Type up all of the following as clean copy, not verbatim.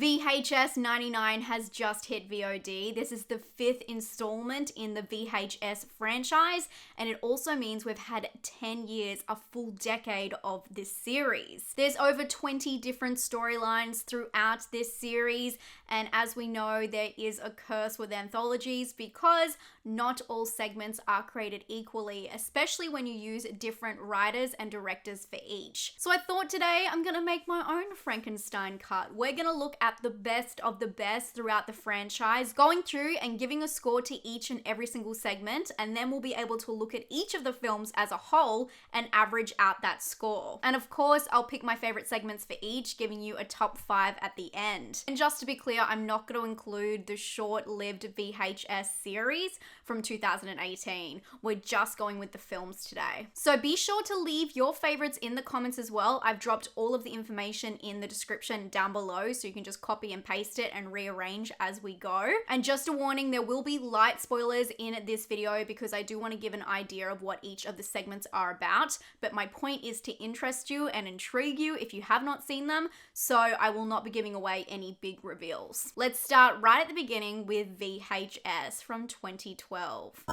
VHS 99 has just hit VOD. This is the 5th installment in the VHS franchise, and it also means we've had 10 years, a full decade of this series. There's over 20 different storylines throughout this series, and as we know, there is a curse with anthologies because not all segments are created equally, especially when you use different writers and directors for each. So I thought today I'm gonna make my own Frankenstein cut. We're gonna look at the best of the best throughout the franchise, going through and giving a score to each and every single segment, and then we'll be able to look at each of the films as a whole and average out that score. And of course, I'll pick my favorite segments for each, giving you a top 5 at the end. And just to be clear, I'm not going to include the short-lived VHS series from 2018. We're just going with the films today. So be sure to leave your favorites in the comments as well. I've dropped all of the information in the description down below, so you can just copy and paste it and rearrange as we go. And just a warning, there will be light spoilers in this video because I do want to give an idea of what each of the segments are about, but my point is to interest you and intrigue you if you have not seen them, so I will not be giving away any big reveals. Let's start right at the beginning with VHS from 2012.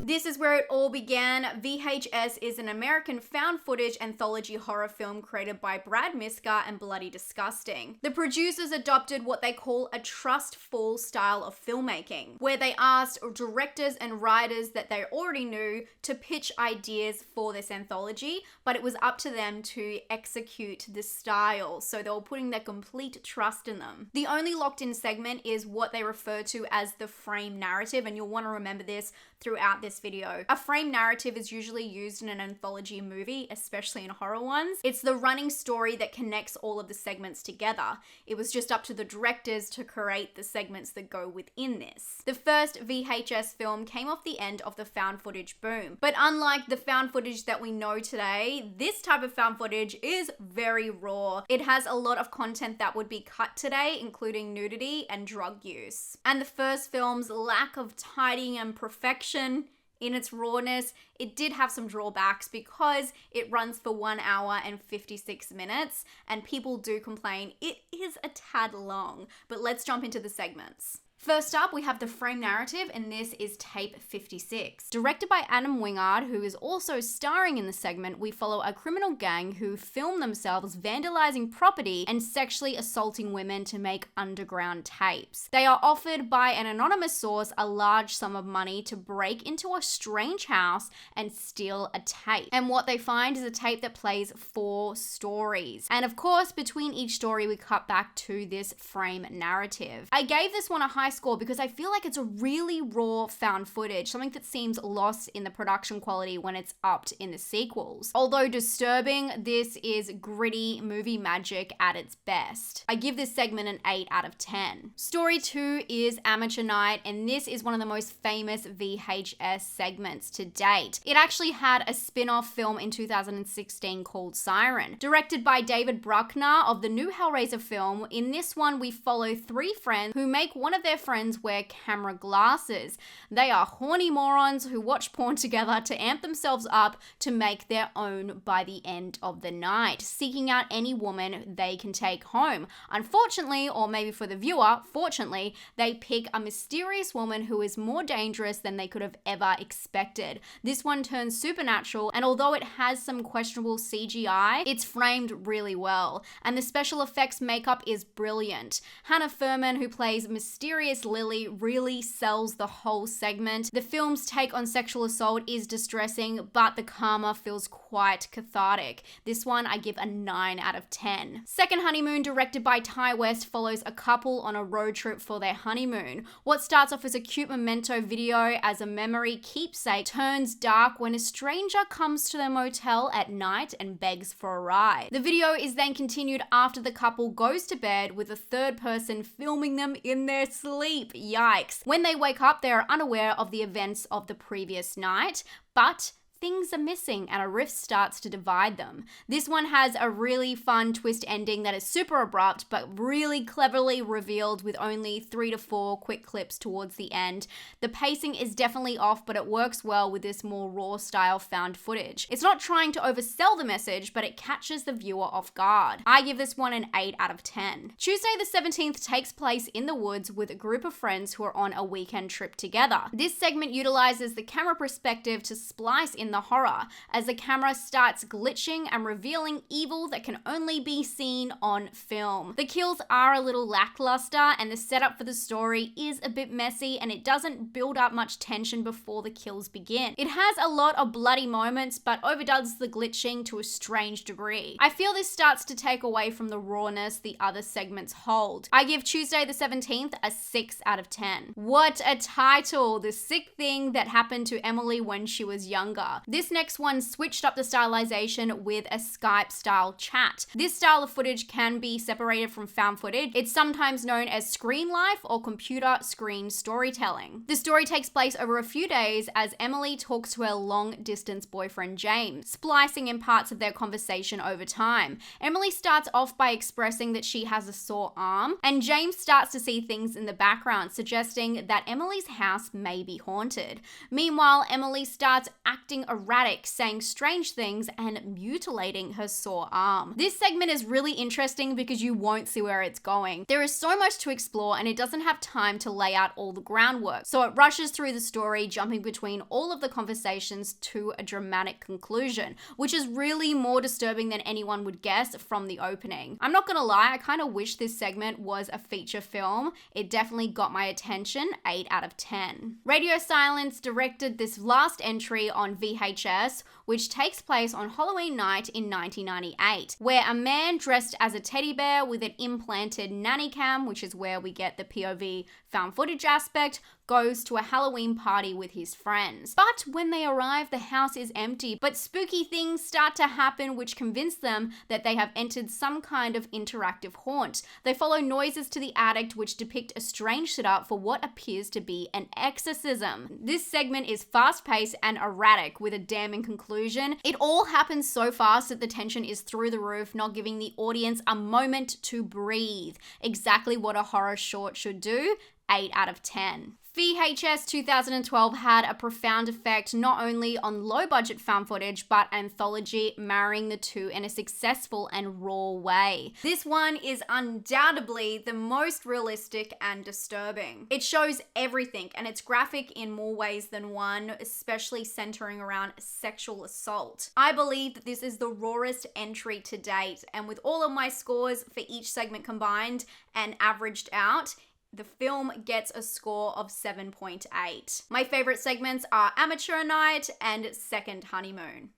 This is where it all began. VHS is an American found footage anthology horror film created by Brad Miska and Bloody Disgusting. The producers adopted what they call a trust fall style of filmmaking, where they asked directors and writers that they already knew to pitch ideas for this anthology, but it was up to them to execute the style, so they were putting their complete trust in them. The only locked-in segment is what they refer to as the frame narrative, and you'll want to remember this throughout this video. A frame narrative is usually used in an anthology movie, especially in horror ones. It's the running story that connects all of the segments together. It was just up to the directors to create the segments that go within this. The first VHS film came off the end of the found footage boom, but unlike the found footage that we know today, this type of found footage is very raw. It has a lot of content that would be cut today, including nudity and drug use. And the first film's lack of tidying and perfection in its rawness, it did have some drawbacks because it runs for 1 hour and 56 minutes, and people do complain it is a tad long. But let's jump into the segments. First up, we have the frame narrative, and this is tape 56. Directed by Adam Wingard, who is also starring in the segment, we follow a criminal gang who film themselves vandalizing property and sexually assaulting women to make underground tapes. They are offered by an anonymous source a large sum of money to break into a strange house and steal a tape. And what they find is a tape that plays 4 stories. And of course, between each story, we cut back to this frame narrative. I gave this one a high score because I feel like it's a really raw found footage, something that seems lost in the production quality when it's upped in the sequels. Although disturbing, this is gritty movie magic at its best. I give this segment an 8 out of 10. Story 2 is Amateur Night, and this is one of the most famous VHS segments to date. It actually had a spin-off film in 2016 called Siren. Directed by David Bruckner of the new Hellraiser film, in this one we follow 3 friends who make one of their friends wear camera glasses. They are horny morons who watch porn together to amp themselves up to make their own by the end of the night, seeking out any woman they can take home. Unfortunately, or maybe for the viewer, fortunately, they pick a mysterious woman who is more dangerous than they could have ever expected. This one turns supernatural, and although it has some questionable CGI, it's framed really well, and the special effects makeup is brilliant. Hannah Furman, who plays mysterious Lily, really sells the whole segment. The film's take on sexual assault is distressing, but the karma feels quite cathartic. This one I give a 9 out of 10. Second Honeymoon, directed by Ty West, follows a couple on a road trip for their honeymoon. What starts off as a cute memento video as a memory keepsake turns dark when a stranger comes to their motel at night and begs for a ride. The video is then continued after the couple goes to bed with a third person filming them in their sleep. Yikes. When they wake up, they are unaware of the events of the previous night, but things are missing and a rift starts to divide them. This one has a really fun twist ending that is super abrupt but really cleverly revealed with only 3 to 4 quick clips towards the end. The pacing is definitely off, but it works well with this more raw style found footage. It's not trying to oversell the message, but it catches the viewer off guard. I give this one an 8 out of 10. Tuesday the 17th takes place in the woods with a group of friends who are on a weekend trip together. This segment utilizes the camera perspective to splice in the horror as the camera starts glitching and revealing evil that can only be seen on film. The kills are a little lackluster and the setup for the story is a bit messy and it doesn't build up much tension before the kills begin. It has a lot of bloody moments but overdoes the glitching to a strange degree. I feel this starts to take away from the rawness the other segments hold. I give Tuesday the 17th a 6 out of 10. What a title! The sick thing that happened to Emily when she was younger. This next one switched up the stylization with a Skype style chat. This style of footage can be separated from found footage. It's sometimes known as screen life or computer screen storytelling. The story takes place over a few days as Emily talks to her long distance boyfriend James, splicing in parts of their conversation over time. Emily starts off by expressing that she has a sore arm, and James starts to see things in the background suggesting that Emily's house may be haunted. Meanwhile, Emily starts acting erratic, saying strange things and mutilating her sore arm. This segment is really interesting because you won't see where it's going. There is so much to explore and it doesn't have time to lay out all the groundwork, so it rushes through the story, jumping between all of the conversations to a dramatic conclusion, which is really more disturbing than anyone would guess from the opening. I'm not gonna lie, I kind of wish this segment was a feature film. It definitely got my attention, 8 out of 10. Radio Silence directed this last entry on VHS, which takes place on Halloween night in 1998, where a man dressed as a teddy bear with an implanted nanny cam, which is where we get the POV found footage aspect, goes to a Halloween party with his friends. But when they arrive, the house is empty, but spooky things start to happen which convince them that they have entered some kind of interactive haunt. They follow noises to the attic which depict a strange setup for what appears to be an exorcism. This segment is fast-paced and erratic with a damning conclusion. It all happens so fast that the tension is through the roof, not giving the audience a moment to breathe. Exactly what a horror short should do. 8 out of 10. VHS 2012 had a profound effect not only on low-budget found footage, but anthology, marrying the two in a successful and raw way. This one is undoubtedly the most realistic and disturbing. It shows everything, and it's graphic in more ways than one, especially centering around sexual assault. I believe that this is the rawest entry to date, and with all of my scores for each segment combined and averaged out, the film gets a score of 7.8. My favorite segments are Amateur Night and Second Honeymoon.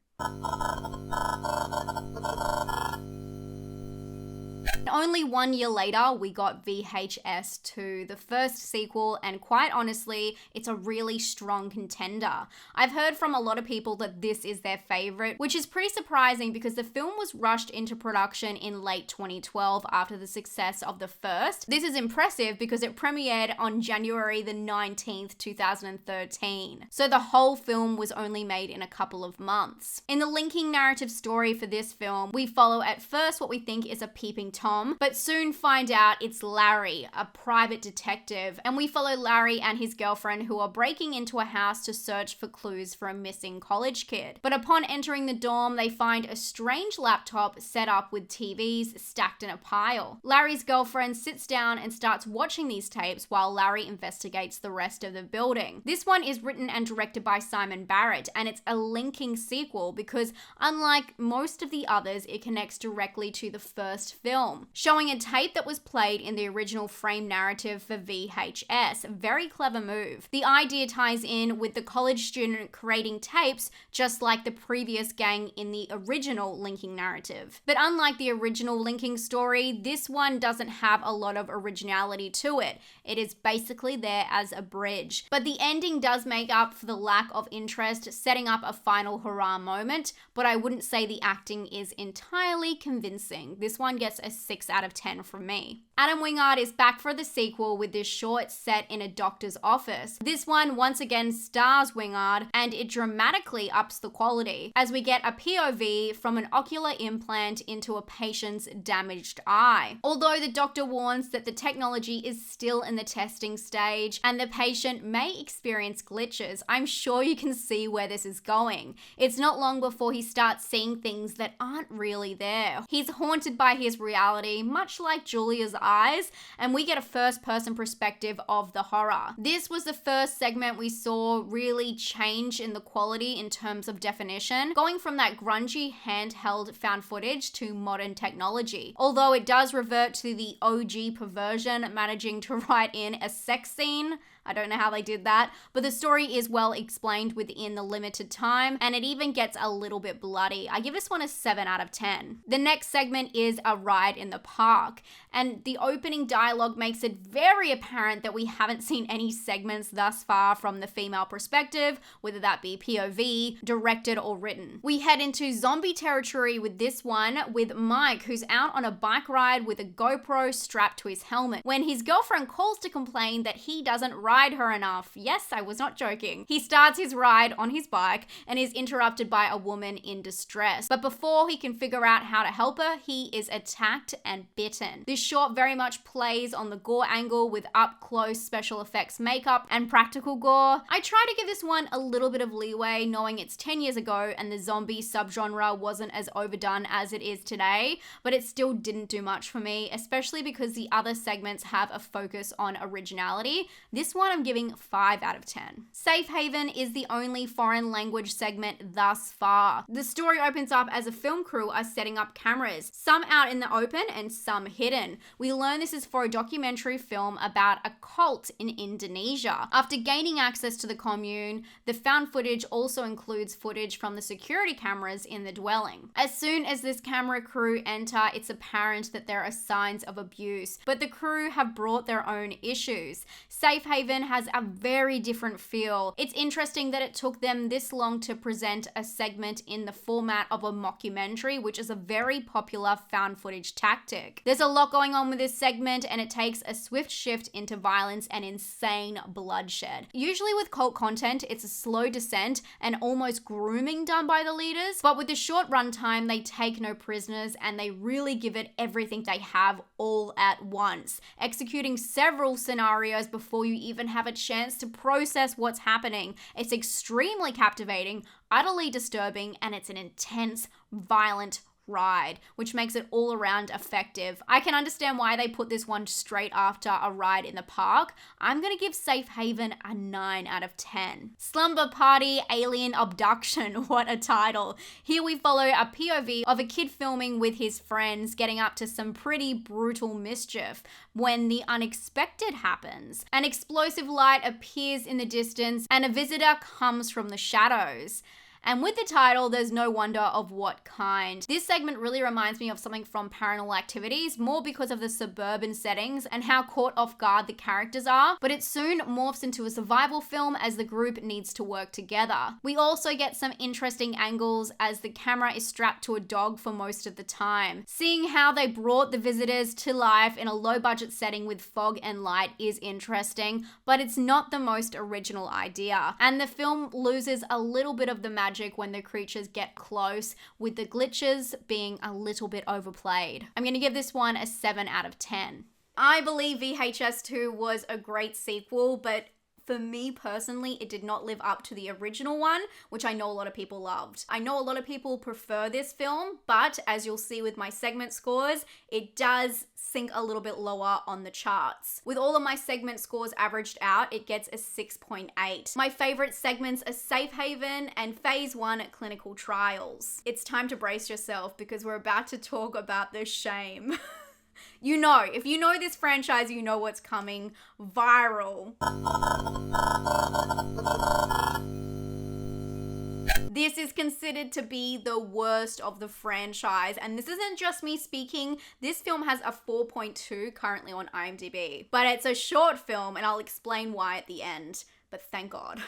Only 1 year later, we got VHS 2, the first sequel, and quite honestly, it's a really strong contender. I've heard from a lot of people that this is their favorite, which is pretty surprising because the film was rushed into production in late 2012 after the success of the first. This is impressive because it premiered on January the 19th, 2013. So the whole film was only made in a couple of months. In the linking narrative story for this film, we follow at first what we think is a peeping Tom, but soon find out it's Larry, a private detective, and we follow Larry and his girlfriend who are breaking into a house to search for clues for a missing college kid. But upon entering the dorm, they find a strange laptop set up with TVs stacked in a pile. Larry's girlfriend sits down and starts watching these tapes while Larry investigates the rest of the building. This one is written and directed by Simon Barrett, and it's a linking sequel because unlike most of the others, it connects directly to the first film, showing a tape that was played in the original frame narrative for VHS. Very clever move. The idea ties in with the college student creating tapes, just like the previous gang in the original linking narrative. But unlike the original linking story, this one doesn't have a lot of originality to it. It is basically there as a bridge. But the ending does make up for the lack of interest, setting up a final hurrah moment, but I wouldn't say the acting is entirely convincing. This one gets a 6 6 out of 10 from me. Adam Wingard is back for the sequel with this short set in a doctor's office. This one once again stars Wingard, and it dramatically ups the quality as we get a POV from an ocular implant into a patient's damaged eye. Although the doctor warns that the technology is still in the testing stage and the patient may experience glitches, I'm sure you can see where this is going. It's not long before he starts seeing things that aren't really there. He's haunted by his reality, much like Julia's eyes, and we get a first-person perspective of the horror. This was the first segment we saw really change in the quality in terms of definition, going from that grungy handheld found footage to modern technology. Although it does revert to the OG perversion managing to write in a sex scene. I don't know how they did that, but the story is well explained within the limited time, and it even gets a little bit bloody. I give this one a 7 out of 10. The next segment is a ride in the park, and the opening dialogue makes it very apparent that we haven't seen any segments thus far from the female perspective, whether that be POV, directed, or written. We head into zombie territory with this one, with Mike, who's out on a bike ride with a GoPro strapped to his helmet, when his girlfriend calls to complain that he doesn't ride her enough. Yes, I was not joking. He starts his ride on his bike and is interrupted by a woman in distress. But before he can figure out how to help her, he is attacked and bitten. This short very much plays on the gore angle with up-close special effects makeup and practical gore. I try to give this one a little bit of leeway, knowing it's 10 years ago and the zombie subgenre wasn't as overdone as it is today, but it still didn't do much for me, especially because the other segments have a focus on originality. This one I'm giving 5 out of 10. Safe Haven is the only foreign language segment thus far. The story opens up as a film crew are setting up cameras, some out in the open and some hidden. We learn this is for a documentary film about a cult in Indonesia. After gaining access to the commune, the found footage also includes footage from the security cameras in the dwelling. As soon as this camera crew enter, it's apparent that there are signs of abuse, but the crew have brought their own issues. Safe Haven has a very different feel. It's interesting that it took them this long to present a segment in the format of a mockumentary, which is a very popular found footage tactic. There's a lot going on with this segment, and it takes a swift shift into violence and insane bloodshed. Usually with cult content, it's a slow descent and almost grooming done by the leaders, but with the short runtime, they take no prisoners and they really give it everything they have all at once, executing several scenarios before you even have a chance to process what's happening. It's extremely captivating, utterly disturbing, and it's an intense, violent ride, which makes it all around effective. I can understand why they put this one straight after a ride in the park. I'm gonna give Safe Haven a 9 out of 10. Slumber Party Alien Abduction, what a title. Here we follow a POV of a kid filming with his friends getting up to some pretty brutal mischief when the unexpected happens. An explosive light appears in the distance and a visitor comes from the shadows. And with the title, there's no wonder of what kind. This segment really reminds me of something from Paranormal Activities, more because of the suburban settings and how caught off guard the characters are, but it soon morphs into a survival film as the group needs to work together. We also get some interesting angles as the camera is strapped to a dog for most of the time. Seeing how they brought the visitors to life in a low-budget setting with fog and light is interesting, but it's not the most original idea. And the film loses a little bit of the magic when the creatures get close, with the glitches being a little bit overplayed. I'm going to give this one a 7 out of 10. I believe VHS 2 was a great sequel, but for me personally, it did not live up to the original one, which I know a lot of people loved. I know a lot of people prefer this film, but as you'll see with my segment scores, it does sink a little bit lower on the charts. With all of my segment scores averaged out, it gets a 6.8. My favorite segments are Safe Haven and Phase 1 Clinical Trials. It's time to brace yourself because we're about to talk about the shame. You know, if you know this franchise, you know what's coming. Viral. This is considered to be the worst of the franchise, and this isn't just me speaking. This film has a 4.2 currently on IMDb, but it's a short film, and I'll explain why at the end, but thank God.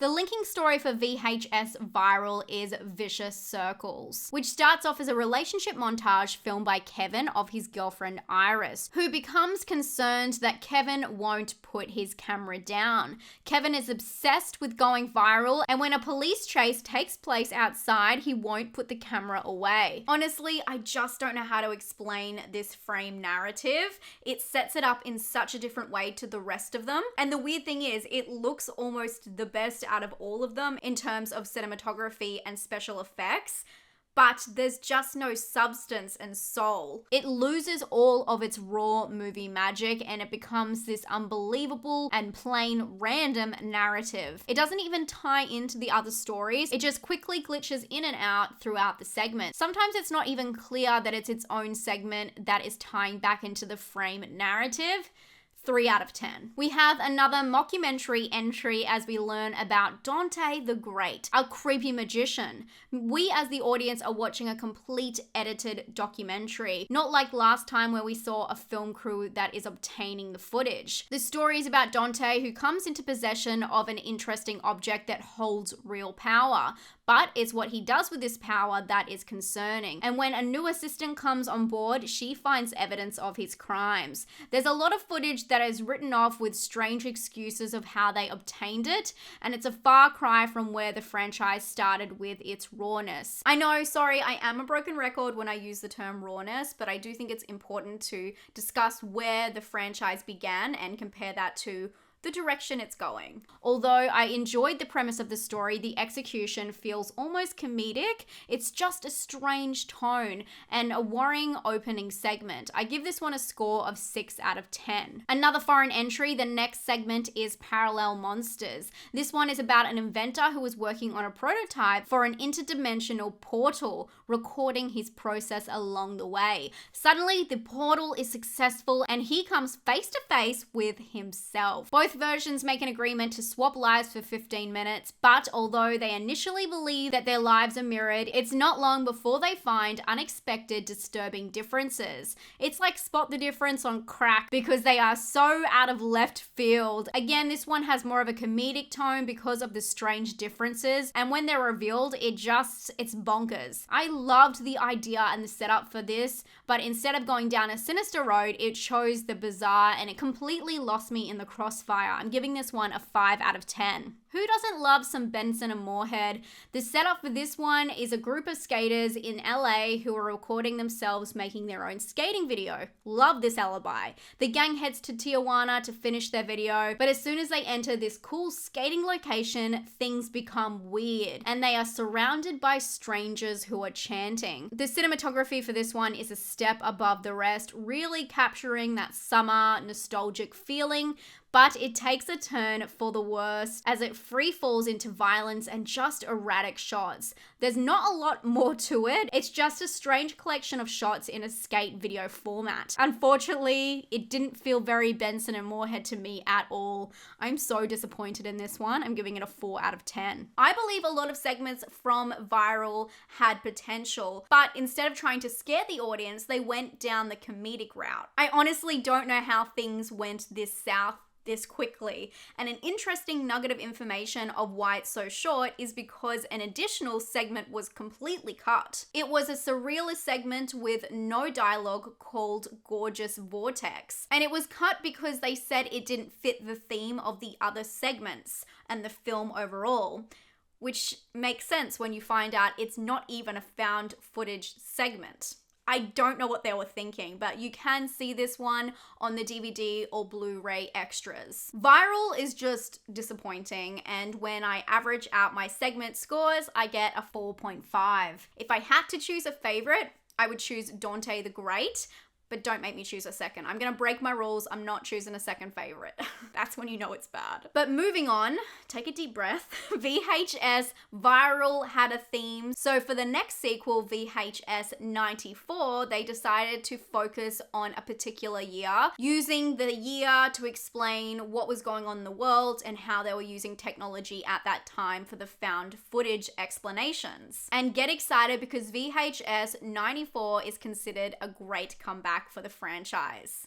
The linking story for VHS Viral is Vicious Circles, which starts off as a relationship montage filmed by Kevin of his girlfriend Iris, who becomes concerned that Kevin won't put his camera down. Kevin is obsessed with going viral, and when a police chase takes place outside, he won't put the camera away. Honestly, I just don't know how to explain this frame narrative. It sets it up in such a different way to the rest of them. And the weird thing is, it looks almost the best out of all of them in terms of cinematography and special effects, but there's just no substance and soul. It loses all of its raw movie magic and it becomes this unbelievable and plain random narrative. It doesn't even tie into the other stories. It just quickly glitches in and out throughout the segment. Sometimes it's not even clear that it's its own segment that is tying back into the frame narrative. 3 out of 10. We have another mockumentary entry as we learn about Dante the Great, a creepy magician. We as the audience are watching a complete edited documentary, not like last time where we saw a film crew that is obtaining the footage. The story is about Dante, who comes into possession of an interesting object that holds real power. But it's what he does with this power that is concerning. And when a new assistant comes on board, she finds evidence of his crimes. There's a lot of footage that is written off with strange excuses of how they obtained it, and it's a far cry from where the franchise started with its rawness. I know, sorry, I am a broken record when I use the term rawness, but I do think it's important to discuss where the franchise began and compare that to the direction it's going. Although I enjoyed the premise of the story, the execution feels almost comedic. It's just a strange tone and a worrying opening segment. I give this one a score of 6 out of 10. Another foreign entry, the next segment is Parallel Monsters. This one is about an inventor who is working on a prototype for an interdimensional portal, recording his process along the way. Suddenly, the portal is successful and he comes face to face with himself. Both versions make an agreement to swap lives for 15 minutes, but although they initially believe that their lives are mirrored, it's not long before they find unexpected, disturbing differences. It's like Spot the Difference on crack because they are so out of left field. Again, this one has more of a comedic tone because of the strange differences, and when they're revealed, it's bonkers. I loved the idea and the setup for this, but instead of going down a sinister road, it chose the bizarre and it completely lost me in the crossfire. I'm giving this one a 5 out of 10. Who doesn't love some Benson and Moorhead? The setup for this one is a group of skaters in LA who are recording themselves making their own skating video. Love this alibi. The gang heads to Tijuana to finish their video, but as soon as they enter this cool skating location, things become weird, and they are surrounded by strangers who are chanting. The cinematography for this one is a step above the rest, really capturing that summer nostalgic feeling, but it takes a turn for the worst as it free falls into violence and just erratic shots. There's not a lot more to it. It's just a strange collection of shots in a skate video format. Unfortunately, it didn't feel very Benson and Moorhead to me at all. I'm so disappointed in this one. I'm giving it a 4 out of 10. I believe a lot of segments from Viral had potential, but instead of trying to scare the audience, they went down the comedic route. I honestly don't know how things went this south this quickly, and an interesting nugget of information of why it's so short is because an additional segment was completely cut. It was a surrealist segment with no dialogue called Gorgeous Vortex, and it was cut because they said it didn't fit the theme of the other segments and the film overall, which makes sense when you find out it's not even a found footage segment. I don't know what they were thinking, but you can see this one on the DVD or Blu-ray extras. Viral is just disappointing, and when I average out my segment scores, I get a 4.5. If I had to choose a favorite, I would choose Dante the Great, but don't make me choose a second. I'm gonna break my rules. I'm not choosing a second favorite. That's when you know it's bad. But moving on, take a deep breath. VHS Viral had a theme. So for the next sequel, VHS 94, they decided to focus on a particular year, using the year to explain what was going on in the world and how they were using technology at that time for the found footage explanations. And get excited because VHS 94 is considered a great comeback for the franchise.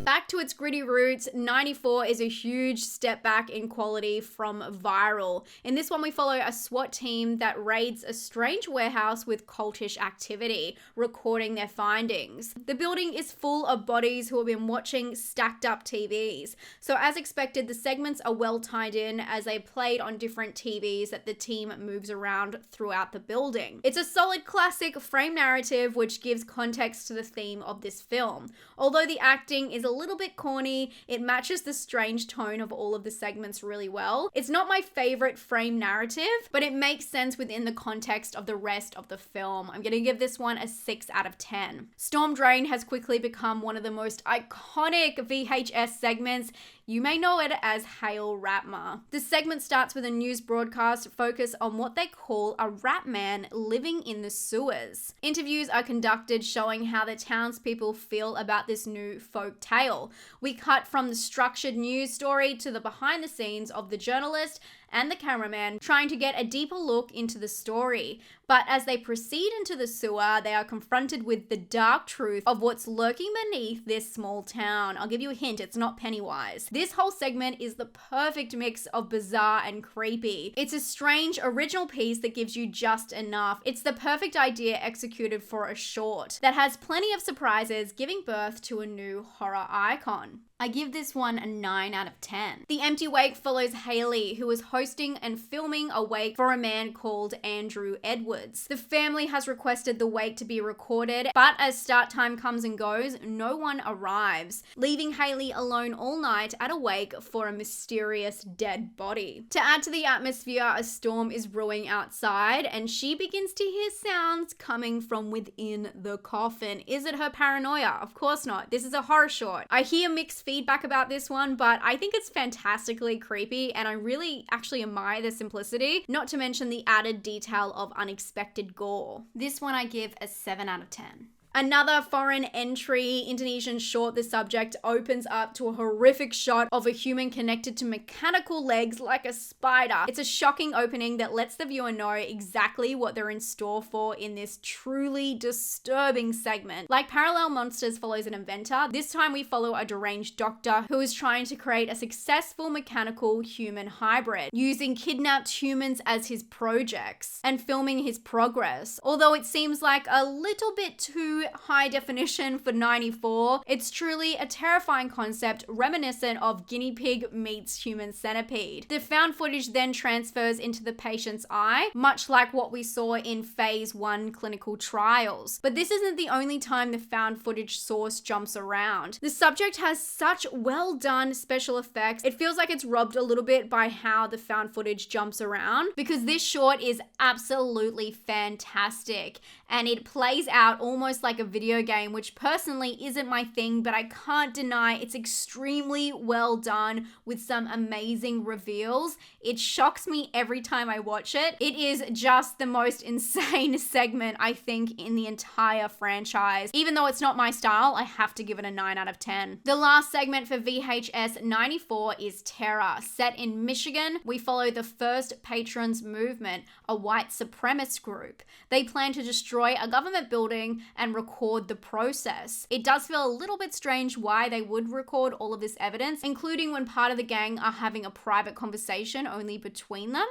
Back to its gritty roots, 94 is a huge step back in quality from Viral. In this one, we follow a SWAT team that raids a strange warehouse with cultish activity, recording their findings. The building is full of bodies who have been watching stacked up TVs. So as expected, the segments are well tied in as they played on different TVs that the team moves around throughout the building. It's a solid classic frame narrative which gives context to the theme of this film. Although the acting is a little bit corny, it matches the strange tone of all of the segments really well. It's not my favorite frame narrative, but it makes sense within the context of the rest of the film. I'm gonna give this one a 6 out of 10. Storm Drain has quickly become one of the most iconic VHS segments. You may know it as Hail Ratma. This segment starts with a news broadcast focused on what they call a rat man living in the sewers. Interviews are conducted showing how the townspeople feel about this new folk tale. We cut from the structured news story to the behind the scenes of the journalist and the cameraman trying to get a deeper look into the story. But as they proceed into the sewer, they are confronted with the dark truth of what's lurking beneath this small town. I'll give you a hint, it's not Pennywise. This whole segment is the perfect mix of bizarre and creepy. It's a strange original piece that gives you just enough. It's the perfect idea executed for a short that has plenty of surprises, giving birth to a new horror icon. I give this one a 9 out of 10. The Empty Wake follows Haley, who is hosting and filming a wake for a man called Andrew Edwards. The family has requested the wake to be recorded, but as start time comes and goes, no one arrives, leaving Haley alone all night at a wake for a mysterious dead body. To add to the atmosphere, a storm is brewing outside, and she begins to hear sounds coming from within the coffin. Is it her paranoia? Of course not. This is a horror short. I hear mixed feedback about this one, but I think it's fantastically creepy and I really actually admire the simplicity, not to mention the added detail of unexpected gore. This one I give a 7 out of 10. Another foreign entry, Indonesian short, the subject opens up to a horrific shot of a human connected to mechanical legs like a spider. It's a shocking opening that lets the viewer know exactly what they're in store for in this truly disturbing segment. Like Parallel Monsters follows an inventor, this time we follow a deranged doctor who is trying to create a successful mechanical human hybrid, using kidnapped humans as his projects and filming his progress. Although it seems like a little bit too high definition for 94, it's truly a terrifying concept reminiscent of guinea pig meets human centipede. The found footage then transfers into the patient's eye, much like what we saw in phase 1 clinical trials. But this isn't the only time the found footage source jumps around. The subject has such well done special effects, it feels like it's robbed a little bit by how the found footage jumps around, because this short is absolutely fantastic and it plays out almost like a video game, which personally isn't my thing, but I can't deny it's extremely well done with some amazing reveals. It shocks me every time I watch it. It is just the most insane segment, I think, in the entire franchise. Even though it's not my style, I have to give it a 9 out of 10. The last segment for VHS 94 is Terror. Set in Michigan, we follow the First Patrons movement, a white supremacist group. They plan to destroy a government building and record the process. It does feel a little bit strange why they would record all of this evidence, including when part of the gang are having a private conversation only between them.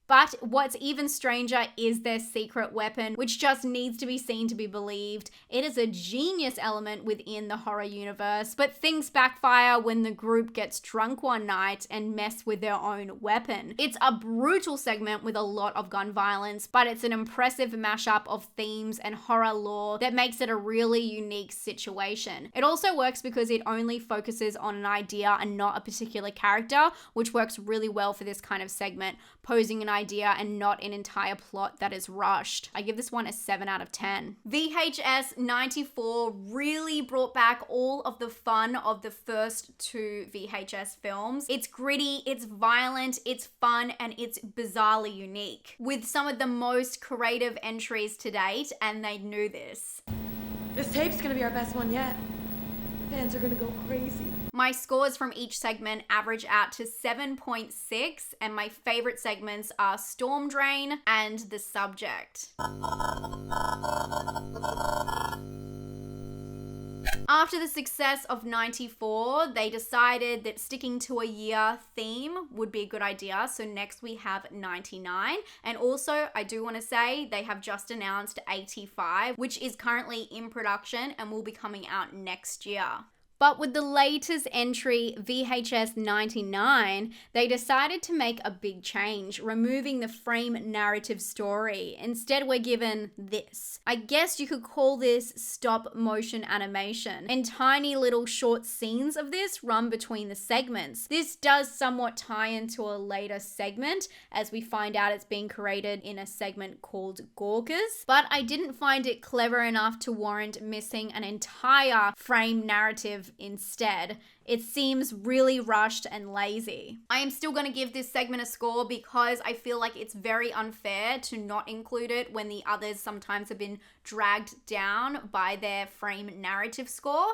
But what's even stranger is their secret weapon, which just needs to be seen to be believed. It is a genius element within the horror universe, but things backfire when the group gets drunk one night and mess with their own weapon. It's a brutal segment with a lot of gun violence, but it's an impressive mashup of themes and horror lore that makes it a really unique situation. It also works because it only focuses on an idea and not a particular character, which works really well for this kind of segment, posing an idea and not an entire plot that is rushed. I give this one a 7 out of 10. VHS 94 really brought back all of the fun of the first 2 VHS films. It's gritty, it's violent, it's fun, and it's bizarrely unique, with some of the most creative entries to date, and they knew this. This tape's gonna be our best one yet. Fans are gonna go crazy. My scores from each segment average out to 7.6, and my favorite segments are Storm Drain and The Subject. After the success of 94, they decided that sticking to a year theme would be a good idea. So next we have 99. And also, I do want to say they have just announced 85, which is currently in production and will be coming out next year. But with the latest entry, VHS 99, they decided to make a big change, removing the frame narrative story. Instead, we're given this. I guess you could call this stop motion animation, and tiny little short scenes of this run between the segments. This does somewhat tie into a later segment, as we find out it's being created in a segment called Gawkers, but I didn't find it clever enough to warrant missing an entire frame narrative instead. It seems really rushed and lazy. I am still going to give this segment a score because I feel like it's very unfair to not include it when the others sometimes have been dragged down by their frame narrative score.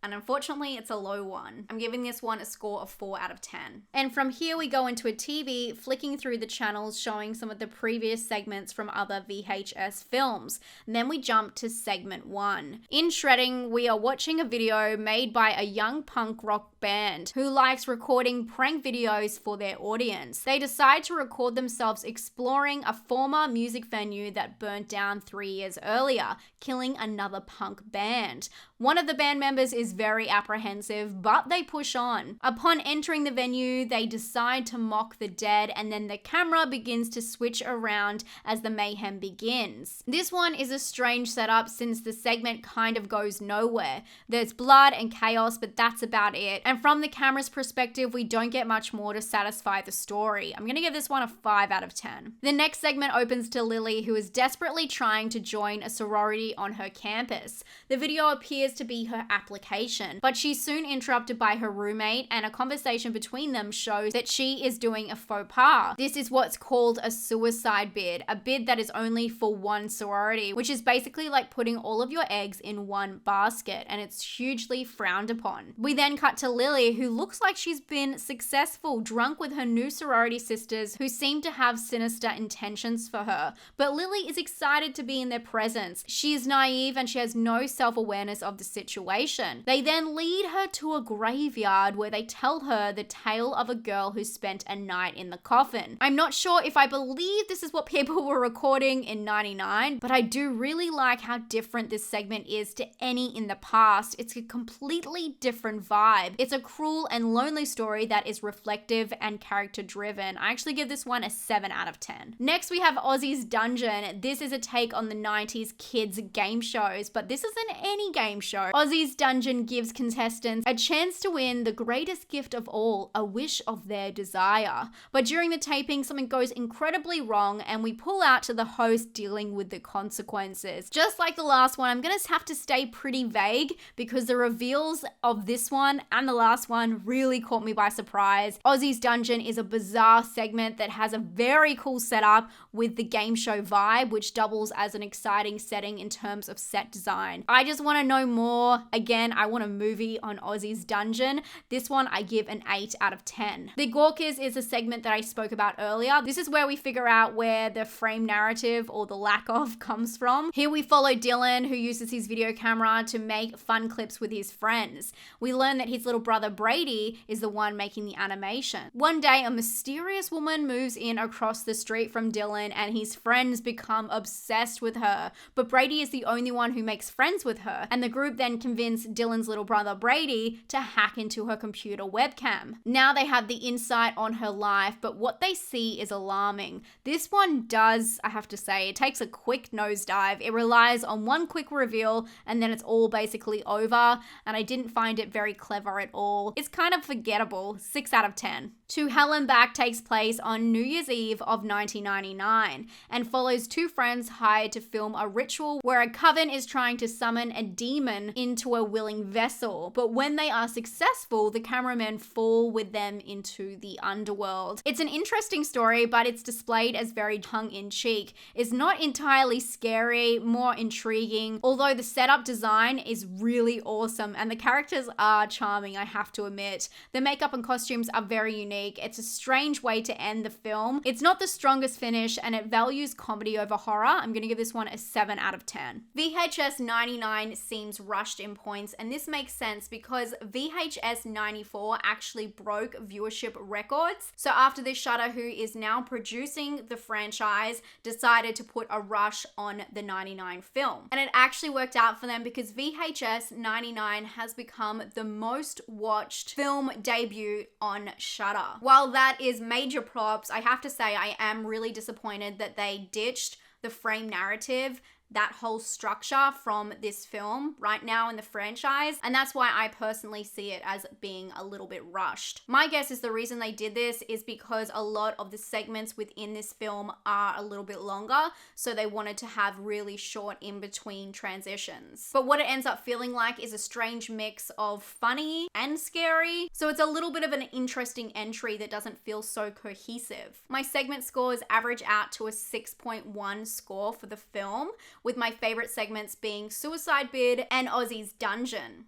And unfortunately, it's a low one. I'm giving this one a score of 4 out of 10. And from here, we go into a TV, flicking through the channels, showing some of the previous segments from other VHS films. And then we jump to segment 1. In Shredding, we are watching a video made by a young punk rock band who likes recording prank videos for their audience. They decide to record themselves exploring a former music venue that burnt down 3 years earlier, killing another punk band. One of the band members is very apprehensive, but they push on. Upon entering the venue, they decide to mock the dead, and then the camera begins to switch around as the mayhem begins. This one is a strange setup since the segment kind of goes nowhere. There's blood and chaos, but that's about it. And from the camera's perspective, we don't get much more to satisfy the story. I'm gonna give this one a 5 out of 10. The next segment opens to Lily, who is desperately trying to join a sorority on her campus. The video appears to be her application, but she's soon interrupted by her roommate, and a conversation between them shows that she is doing a faux pas. This is what's called a suicide bid, a bid that is only for one sorority, which is basically like putting all of your eggs in one basket, and it's hugely frowned upon. We then cut to Lily, who looks like she's been successful, drunk with her new sorority sisters who seem to have sinister intentions for her. But Lily is excited to be in their presence. She is naive and she has no self-awareness of the situation. They then lead her to a graveyard where they tell her the tale of a girl who spent a night in the coffin. I'm not sure if I believe this is what people were recording in 99, but I do really like how different this segment is to any in the past. It's a completely different vibe. It's a cruel and lonely story that is reflective and character driven. I actually give this one a 7 out of 10. Next, we have Ozzy's Dungeon. This is a take on the 90s kids game shows, but this isn't any game show. Ozzy's Dungeon gives contestants a chance to win the greatest gift of all, a wish of their desire. But during the taping, something goes incredibly wrong and we pull out to the host dealing with the consequences. Just like the last one, I'm gonna have to stay pretty vague because the reveals of this one and the last one really caught me by surprise. Ozzy's Dungeon is a bizarre segment that has a very cool setup with the game show vibe, which doubles as an exciting setting in terms of set design. I just want to know more. Again, I want a movie on Ozzy's Dungeon. This one I give an 8 out of 10. The Gawkers is a segment that I spoke about earlier. This is where we figure out where the frame narrative or the lack of comes from. Here we follow Dylan, who uses his video camera to make fun clips with his friends. We learn that his little brother Brady is the one making the animation. One day, a mysterious woman moves in across the street from Dylan and his friends become obsessed with her. But Brady is the only one who makes friends with her, and the group then convince Dylan's little brother Brady to hack into her computer webcam. Now they have the insight on her life, but what they see is alarming. This one does, I have to say, it takes a quick nosedive. It relies on one quick reveal and then it's all basically over, and I didn't find it very clever at all. It's kind of forgettable. 6 out of 10. To Hell and Back takes place on New Year's Eve of 1999 and follows two friends hired to film a ritual where a coven is trying to summon a demon into a willing vessel. But when they are successful, the cameramen fall with them into the underworld. It's an interesting story, but it's displayed as very tongue-in-cheek. It's not entirely scary, more intriguing, although the setup design is really awesome and the characters are charming, I have to admit. The makeup and costumes are very unique unique. It's a strange way to end the film. It's not the strongest finish, and it values comedy over horror. I'm gonna give this one a 7 out of 10. VHS 99 seems rushed in points, and this makes sense because VHS 94 actually broke viewership records. So after this, Shudder, who is now producing the franchise, decided to put a rush on the 99 film. And it actually worked out for them because VHS 99 has become the most watched film debut on Shudder. While that is major props, I have to say I am really disappointed that they ditched the frame narrative, that whole structure from this film right now in the franchise, and that's why I personally see it as being a little bit rushed. My guess is the reason they did this is because a lot of the segments within this film are a little bit longer, so they wanted to have really short in-between transitions. But what it ends up feeling like is a strange mix of funny and scary, so it's a little bit of an interesting entry that doesn't feel so cohesive. My segment scores average out to a 6.1 score for the film, with my favorite segments being Suicide Bid and Ozzy's Dungeon.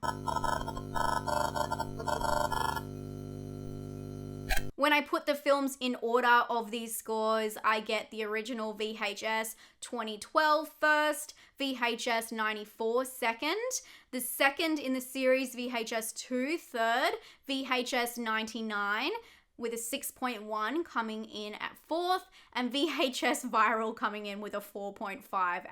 When I put the films in order of these scores, I get the original VHS 2012 first, VHS 94 second, the second in the series VHS 2 third, VHS 99, with a 6.1 coming in at 4th, and VHS Viral coming in with a 4.5,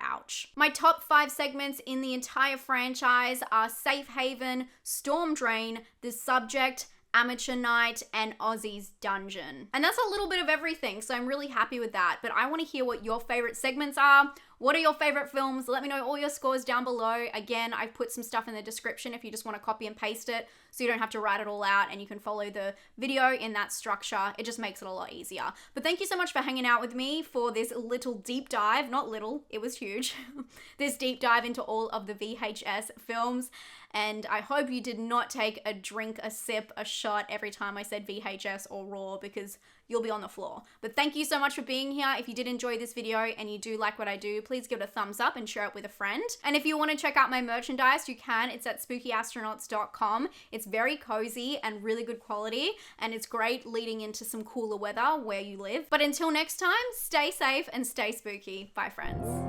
ouch. My top 5 segments in the entire franchise are Safe Haven, Storm Drain, The Subject, Amateur Night, and Ozzy's Dungeon. And that's a little bit of everything, so I'm really happy with that, but I want to hear what your favorite segments are. What are your favorite films? Let me know all your scores down below. Again, I've put some stuff in the description if you just want to copy and paste it so you don't have to write it all out, and you can follow the video in that structure. It just makes it a lot easier. But thank you so much for hanging out with me for this little deep dive. Not little, it was huge. This deep dive into all of the VHS films. And I hope you did not take a drink, a sip, a shot every time I said VHS or Raw, because you'll be on the floor. But thank you so much for being here. If you did enjoy this video and you do like what I do, please give it a thumbs up and share it with a friend. And if you want to check out my merchandise, you can. It's at spookyastronauts.com. It's very cozy and really good quality, and it's great leading into some cooler weather where you live. But until next time, stay safe and stay spooky. Bye, friends.